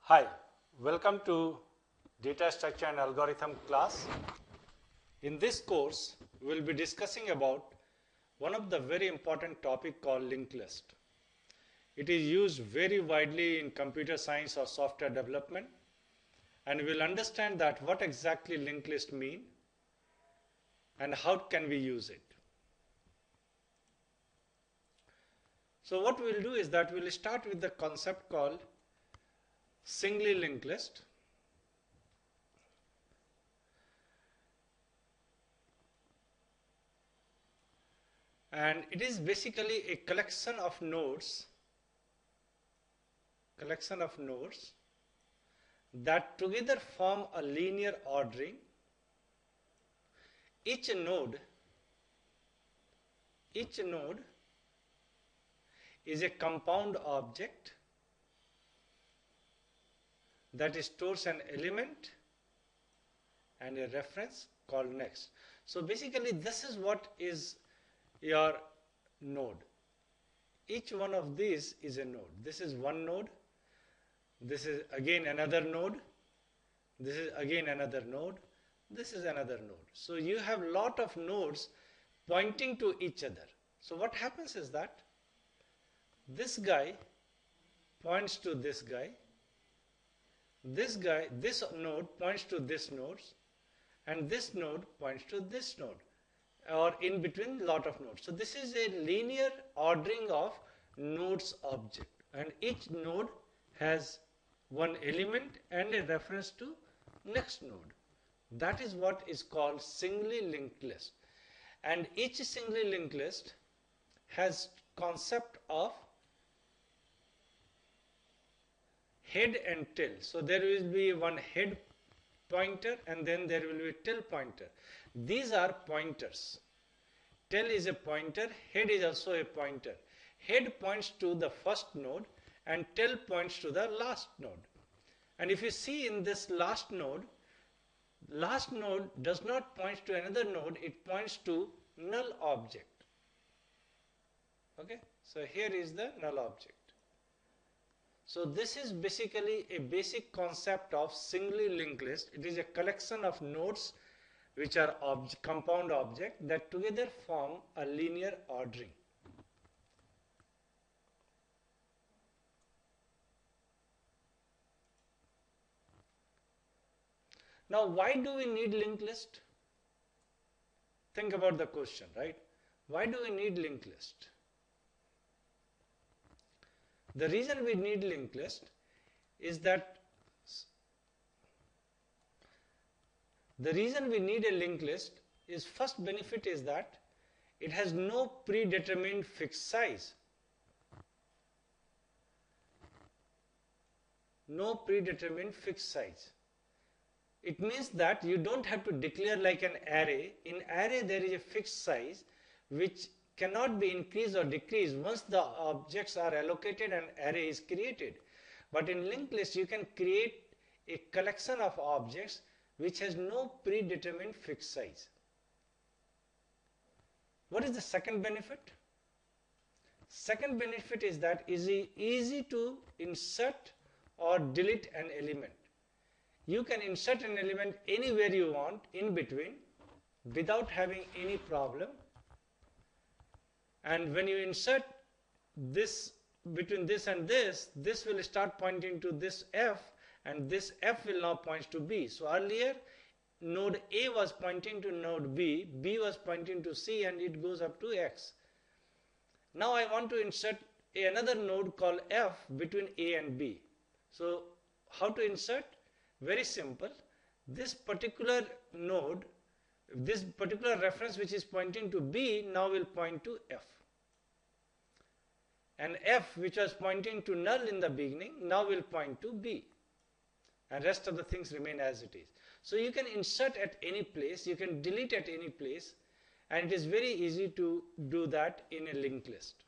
Hi, welcome to Data Structure and Algorithm class. In this course, we will be discussing about one of the very important topic called linked list. It is used very widely in computer science or software development, and we will understand that what exactly linked list mean and how can we use it. So what we will do is that we will start with the concept called singly linked list. And it is basically a collection of nodes that together form a linear ordering. Each node is a compound object that stores an element and a reference called next. So basically this is what is your node. Each one of these is a node. This is one node. This is again another node. This is again another node. This is another node. So you have lot of nodes pointing to each other. So what happens is that this guy points to this guy. This node points to this node, and this node points to this node, or in between lot of nodes. So this is a linear ordering of nodes object, and each node has one element and a reference to next node. That is what is called singly linked list. And each singly linked list has concept of head and tail. So there will be one head pointer and then there will be a tail pointer. These are pointers. Tail is a pointer, head is also a pointer. Head points to the first node and tail points to the last node. And if you see in this last node does not point to another node, it points to null object. Okay, so here is the null object. So this is basically a basic concept of singly linked list. It is a collection of nodes which are compound objects that together form a linear ordering. Now why do we need linked list? Think about the question, right? Why do we need linked list? The reason we need linked list is that first benefit is that it has no predetermined fixed size. No predetermined fixed size. It means that you don't have to declare like an array. In array there is a fixed size which cannot be increased or decreased once the objects are allocated and array is created. But in linked list you can create a collection of objects which has no predetermined fixed size. What is the second benefit? Second benefit is that it is easy to insert or delete an element. You can insert an element anywhere you want in between without having any problem. And when you insert this between this and this will start pointing to this F, and this F will now point to B. So earlier node A was pointing to node B, B was pointing to C, and it goes up to X. Now I want to insert another node called F between A and B. So how to insert? Very simple. This particular node, this particular reference which is pointing to B now will point to F. And F, which was pointing to null in the beginning, now will point to B. And rest of the things remain as it is. So you can insert at any place, you can delete at any place, and it is very easy to do that in a linked list.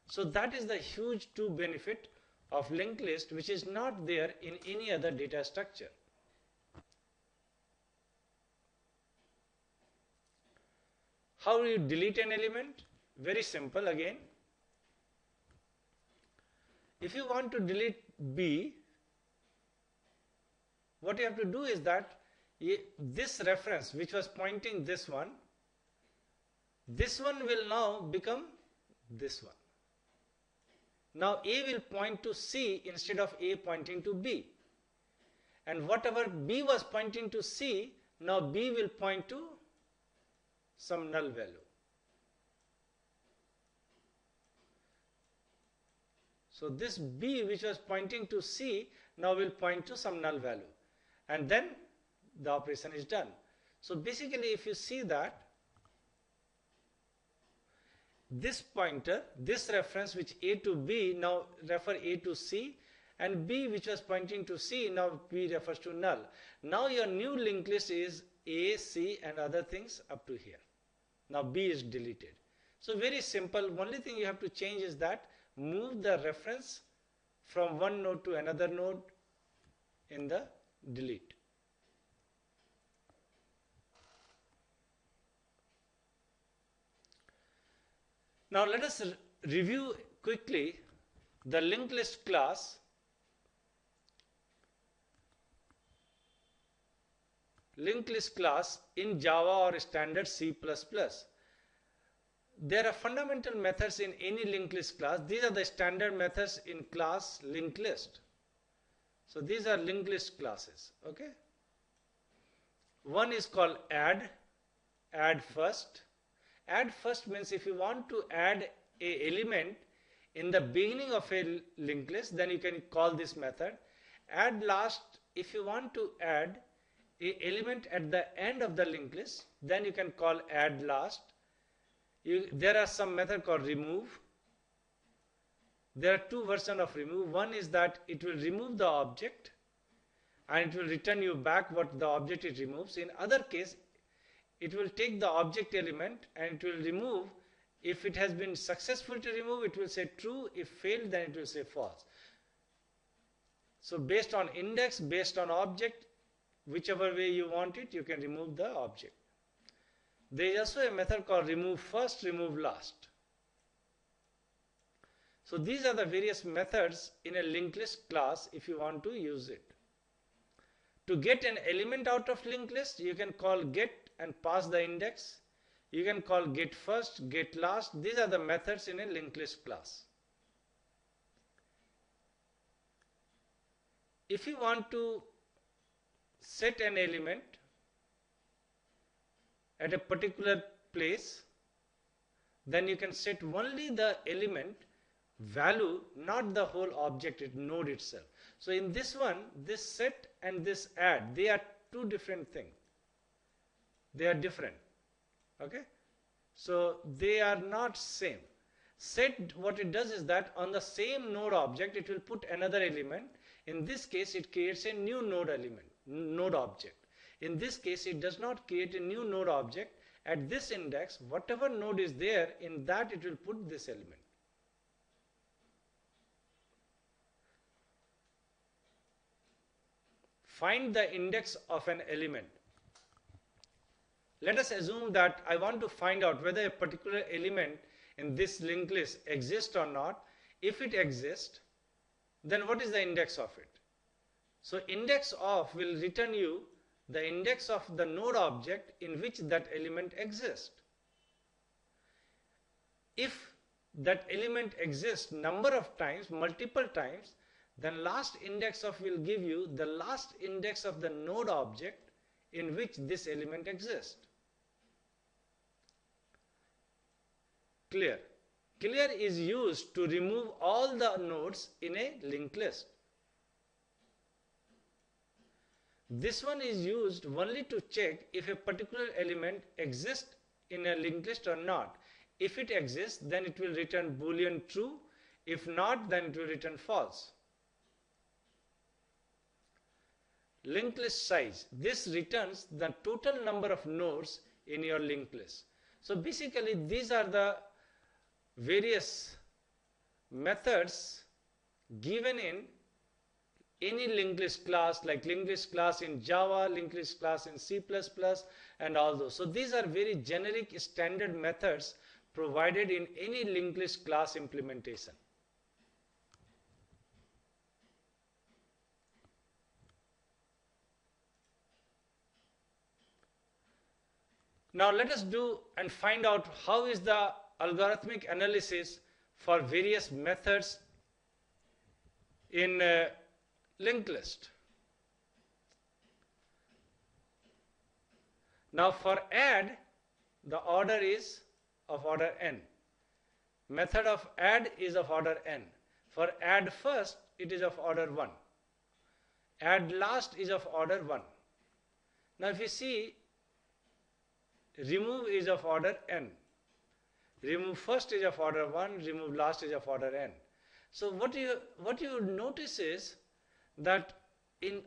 So that is the huge two benefit of linked list, which is not there in any other data structure. How do you delete an element? Very simple again. If you want to delete B, what you have to do is that this reference which was pointing this one will now become this one. Now A will point to C instead of A pointing to B. And whatever B was pointing to C, now B will point to some null value. So this B which was pointing to C now will point to some null value. And then the operation is done. So basically if you see that this pointer, this reference which A to B now refer A to C, and B which was pointing to C now B refers to null. Now your new linked list is A, C and other things up to here. Now B is deleted. So very simple, only thing you have to change is that move the reference from one node to another node in the delete. Now let us review quickly the linked list class. Linked list class in Java or standard C++. There are fundamental methods in any linked list class. These are the standard methods in class linked list. So these are linked list classes. Okay. One is called add first. Add first means if you want to add a element in the beginning of a linked list, then you can call this method. Add last, if you want to add a element at the end of the linked list, then you can call add last. There are some method called remove. There are two versions of remove. One is that it will remove the object and it will return you back what the object it removes. In other case, it will take the object element and it will remove. If it has been successful to remove, it will say true. If failed, then it will say false. So based on index, based on object, whichever way you want it, you can remove the object. There is also a method called remove first, remove last. So these are the various methods in a linked list class if you want to use it. To get an element out of linked list, you can call get and pass the index. You can call get first, get last. These are the methods in a linked list class. If you want to set an element at a particular place, then you can set only the element value, not the whole object, node itself. So in this one, this set and this add, they are two different things. They are different. Okay? So they are not same. Set, what it does is that on the same node object, it will put another element. In this case, it creates a new node element, node object. In this case, it does not create a new node object. At this index, whatever node is there, in that it will put this element. Find the index of an element. Let us assume that I want to find out whether a particular element in this linked list exists or not. If it exists, then what is the index of it? So index of will return you the index of the node object in which that element exists. If that element exists number of times, multiple times, then last index of will give you the last index of the node object in which this element exists. Clear. Clear is used to remove all the nodes in a linked list. This one is used only to check if a particular element exists in a linked list or not. If it exists, then it will return Boolean true. If not, then it will return false. Linked list size. This returns the total number of nodes in your linked list. So basically, these are the various methods given in any linked list class, like linked list class in Java, linked list class in C++, and all those. So these are very generic standard methods provided in any linked list class implementation. Now let us do and find out how is the algorithmic analysis for various methods in linked list. Now for add, the order is of order n. Method of add is of order n. For add first, it is of order 1. Add last is of order 1. Now if you see, remove is of order n. Remove first is of order 1, remove last is of order n. So what you notice is that in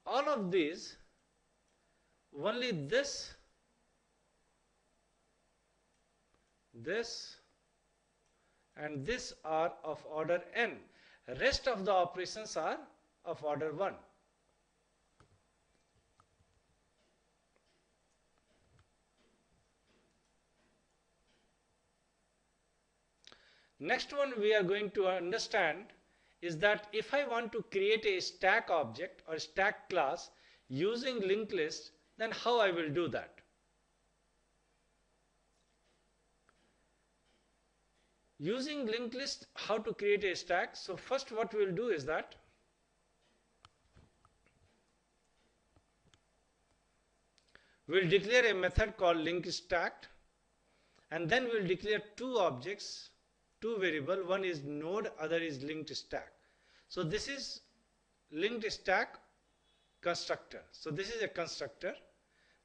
all of these, only this, and this are of order n. Rest of the operations are of order 1. Next one we are going to understand is that if I want to create a stack object or stack class using linked list, then how I will do that. Using linked list, how to create a stack? So first what we will do is that we will declare a method called linked stacked, and then we will declare two objects, two variables. One is node, other is linked stack. So this is linked stack constructor. So this is a constructor,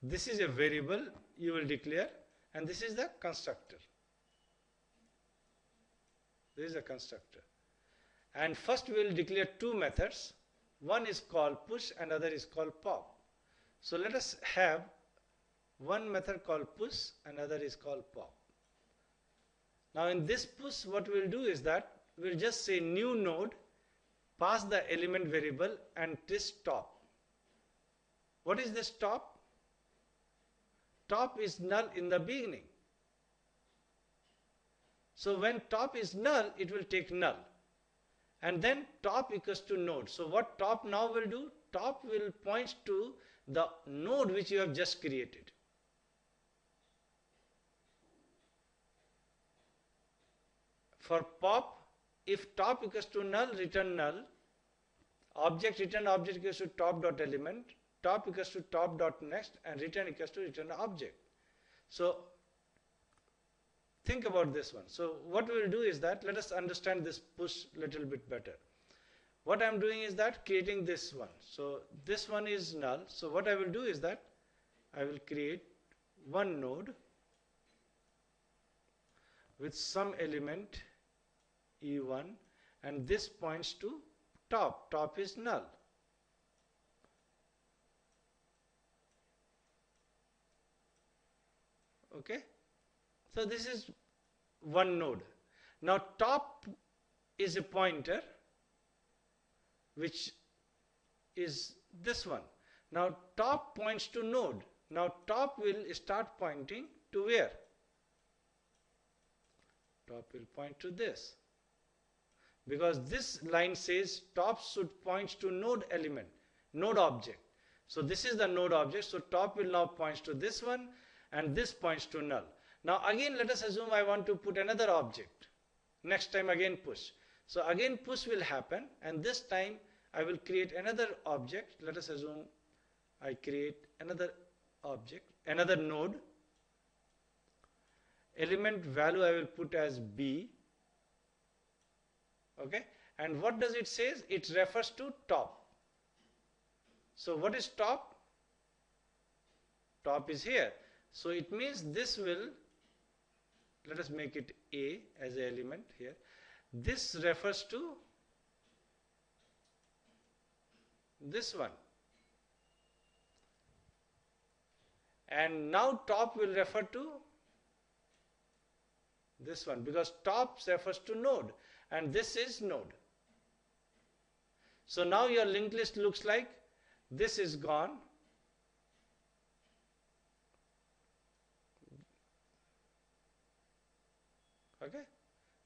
this is a variable you will declare, and this is the constructor. This is a constructor. And first we will declare two methods. One is called push and other is called pop. So let us have one method called push and other is called pop. Now in this push, what we will do is that we will just say new node, pass the element variable, and this top. What is this top? Top is null in the beginning. So when top is null, it will take null. And then top equals to node. So what top now will do? Top will point to the node which you have just created. For pop, if top equals to null, return null. Object return object equals to top dot element. Top equals to top dot next, and return equals to return object. So think about this one. So what we will do is that let us understand this push little bit better. What I am doing is that creating this one. So this one is null. So what I will do is that I will create one node with some element E1, and this points to top. Top is null. Okay. So this is one node. Now top is a pointer which is this one. Now top points to node. Now top will start pointing to where? Top will point to this. Because this line says top should point to node element, node object. So this is the node object. So top will now point to this one, and this points to null. Now again let us assume I want to put another object. Next time again push. So again push will happen, and this time I will create another object. Let us assume I create another object, another node. Element value I will put as B. Okay. And what does it say? It refers to top. So what is top? Top is here. So it means this will, let us make it A as an element here. This refers to this one. And now top will refer to this one, because top refers to node, and this is node. So now your linked list looks like this is gone. Okay.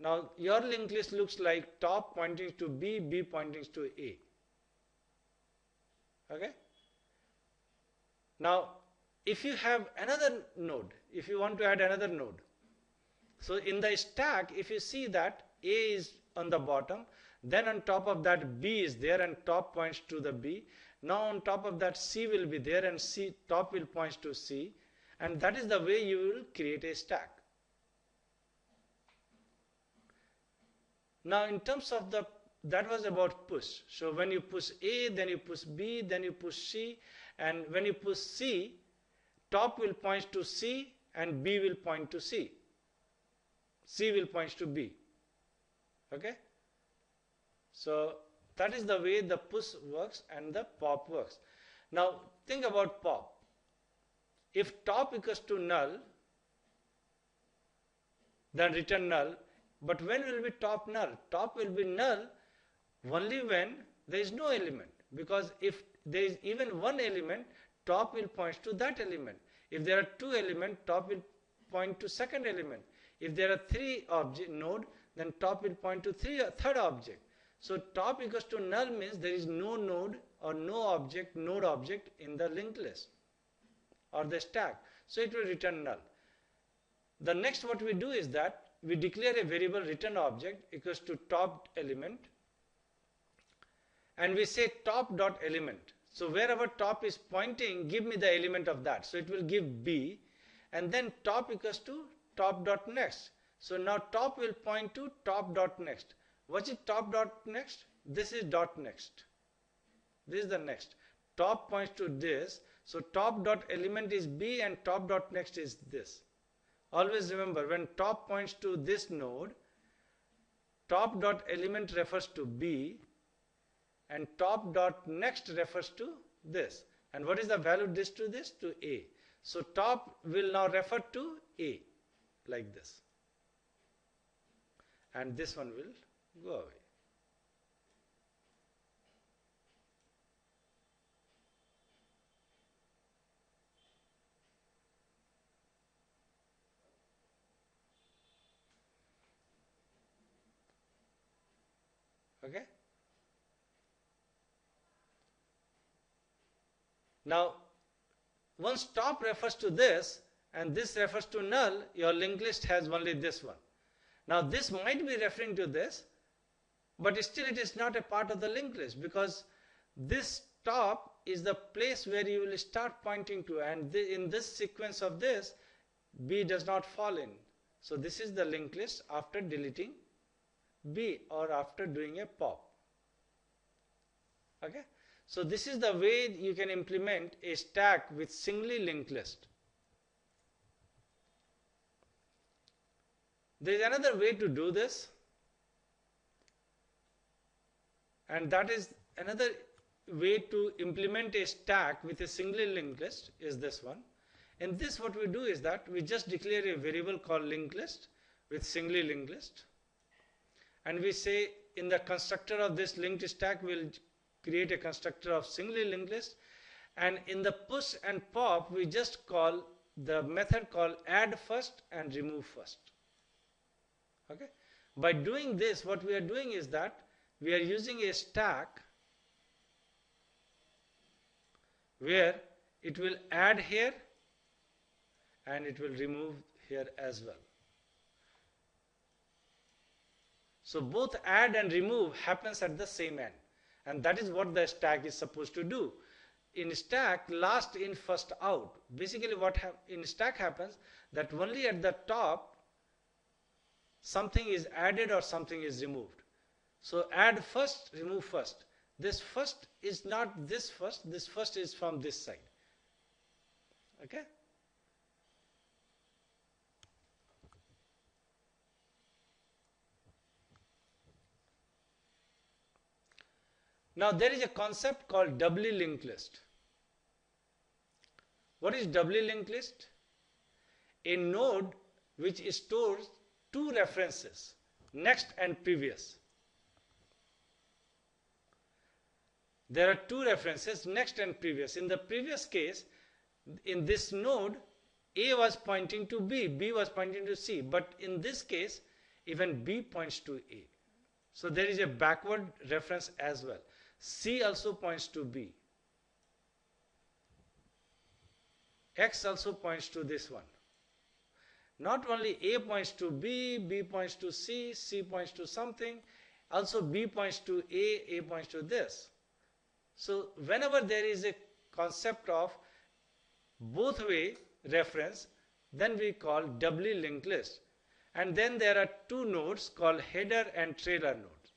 Now your linked list looks like top pointing to B, B pointing to A. Okay. Now if you have another node, if you want to add another node, so in the stack, if you see that A is on the bottom, then on top of that B is there and top points to the B. Now on top of that C will be there and C top will point to C, and that is the way you will create a stack. Now in terms of that was about push. So when you push A, then you push B, then you push C, and when you push C, top will point to C and B will point to C. C will point to B. Okay? So that is the way the push works and the pop works. Now think about pop. If top equals to null, then return null. But when will be top null? Top will be null only when there is no element. Because if there is even one element, top will point to that element. If there are two elements, top will point to second element. If there are three object node, then top will point to third object. So top equals to null means there is no node or no object, node object in the linked list or the stack. So it will return null. The next what we do is that we declare a variable return object equals to top element, and we say top dot element. So wherever top is pointing, give me the element of that. So it will give B, and then top equals to top dot next. So now top will point to top dot next. What is top dot next? This is dot next. This is the next. Top points to this. So top dot element is B and top dot next is this. Always remember, when top points to this node, top dot element refers to B and top dot next refers to this. And what is the value this to this? To A. So top will now refer to A like this. And this one will go away. Okay? Now, once top refers to this and this refers to null, your linked list has only this one. Now, this might be referring to this, but still it is not a part of the linked list, because this top is the place where you will start pointing to, and in this sequence of this, B does not fall in. So this is the linked list after deleting B or after doing a pop. Okay? So this is the way you can implement a stack with singly linked list. There is another way to do this, and that is another way to implement a stack with a singly linked list is this one. In this, what we do is that we just declare a variable called linked list with singly linked list, and we say in the constructor of this linked stack we'll create a constructor of singly linked list, and in the push and pop we just call the method called add first and remove first. Okay? By doing this, what we are doing is that we are using a stack where it will add here and it will remove here as well. So both add and remove happens at the same end, and that is what the stack is supposed to do. In stack, last in first out. Basically what in stack happens that only at the top something is added or something is removed. So add first, remove first. This first is not this first is from this side. Okay? Now there is a concept called doubly linked list. What is doubly linked list? A node which stores two references, next and previous. There are two references, next and previous. In the previous case, in this node, A was pointing to B, B was pointing to C, but in this case, even B points to A. So there is a backward reference as well. C also points to B. X also points to this one. Not only A points to B, B points to C, C points to something, also B points to A points to this. So whenever there is a concept of both way reference, then we call doubly linked list. And then there are two nodes called header and trailer nodes.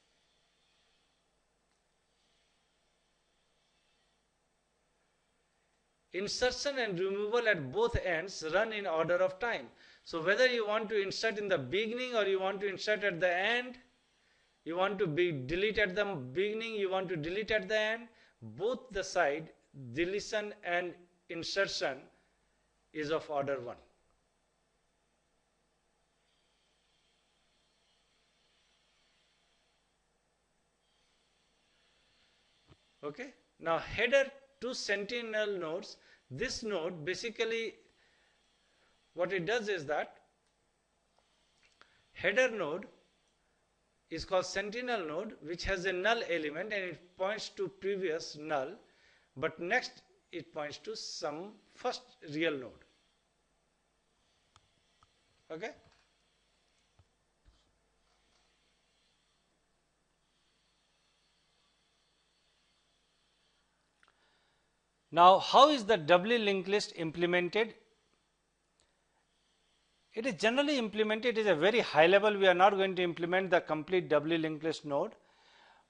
Insertion and removal at both ends run in order of time. So whether you want to insert in the beginning or you want to insert at the end, you want to delete at the beginning, you want to delete at the end, both the side deletion and insertion is of order 1. Okay. Now header to sentinel nodes, this node basically what it does is that header node is called sentinel node, which has a null element and it points to previous null, but next it points to some first real node. Okay. Now, how is the doubly linked list implemented? It is generally implemented, it is a very high level. We are not going to implement the complete doubly linked list node,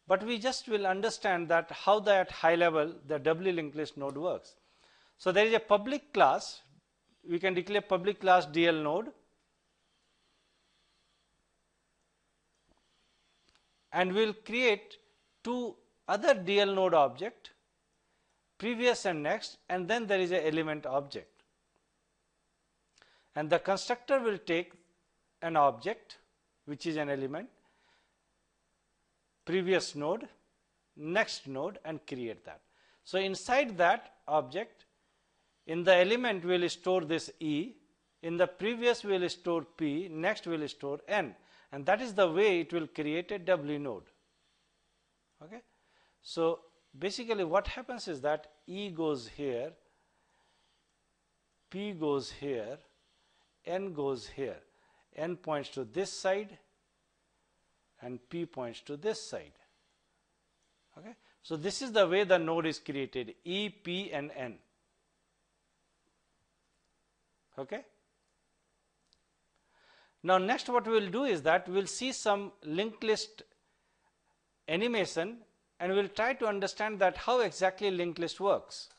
but we just will understand that how that high level the doubly linked list node works. So there is a public class, we can declare public class DL node, and we will create two other DL node object, previous and next, and then there is a element object. And the constructor will take an object which is an element, previous node, next node, and create that. So inside that object, in the element we will store this E, in the previous we will store P, next we will store N, and that is the way it will create a doubly node. Okay. So basically what happens is that E goes here, P goes here, N goes here. N points to this side and P points to this side. Okay. So this is the way the node is created, E, P and N. Okay. Now next what we will do is that we will see some linked list animation and we will try to understand that how exactly linked list works.